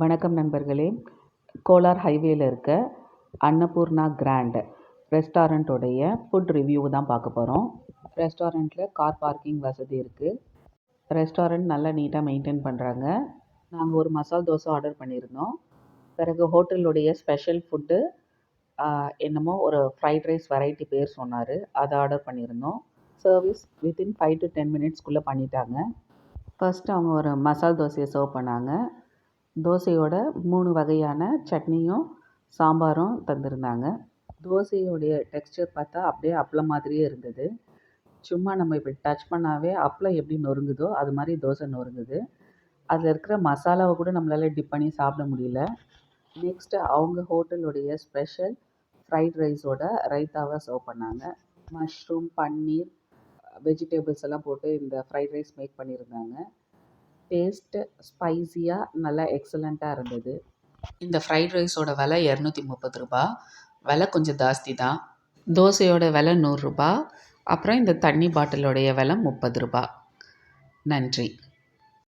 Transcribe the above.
வணக்கம் நண்பர்களே. கோலார் ஹைவேல இருக்க அன்னபூர்ணா கிராண்ட் ரெஸ்டாரண்ட்டோடைய ஃபுட் ரிவ்யூ தான் பார்க்க போகிறோம். ரெஸ்டாரண்ட்டில் கார் பார்க்கிங் வசதி இருக்குது. ரெஸ்டாரண்ட் நல்லா நீட்டாக மெயின்டைன் பண்ணுறாங்க. நாங்கள் ஒரு மசால் தோசை ஆர்டர் பண்ணியிருந்தோம். பிறகு ஹோட்டலுடைய ஸ்பெஷல் ஃபுட்டு என்னமோ ஒரு ஃப்ரைட் ரைஸ் வெரைட்டி பேர் சொன்னார். அதை ஆர்டர் பண்ணியிருந்தோம். சர்வீஸ் வித்தின் 5 to 10 மினிட்ஸ்க்குள்ளே பண்ணிட்டாங்க. ஃபஸ்ட்டு அவங்க ஒரு மசால் தோசையை சர்வ் பண்ணாங்க. தோசையோட 3 வகையான சட்னியும் சாம்பாரும் தந்திருந்தாங்க. தோசையோடைய டெக்ஸ்சர் பார்த்தா அப்படியே அப்பளம் மாதிரியே இருந்தது. சும்மா நம்ம இப்படி டச் பண்ணாவே அப்பளம் எப்படி நொறுங்குதோ அது மாதிரி தோசை நொறுங்குது. அதில் இருக்கிற மசாலாவை கூட நம்மளால் டிப் பண்ணி சாப்பிட முடியல. நெக்ஸ்ட்டு அவங்க ஹோட்டலுடைய ஸ்பெஷல் ஃப்ரைட் ரைஸோட ரைத்தாவை சர்வ் பண்ணாங்க. மஷ்ரூம், பன்னீர், வெஜிடபிள்ஸ் எல்லாம் போட்டு இந்த ஃப்ரைட் ரைஸ் மேக் பண்ணியிருந்தாங்க. டேஸ்ட்டு ஸ்பைஸியாக நல்லா எக்ஸலண்ட்டாக இருந்தது. இந்த ஃப்ரைட் ரைஸோட விலை ரூ. 230. விலை கொஞ்சம் ஜாஸ்தி தான். தோசையோட விலை ரூ. 100. அப்புறம் இந்த தண்ணி பாட்டிலோடைய விலை ரூ. 30. நன்றி.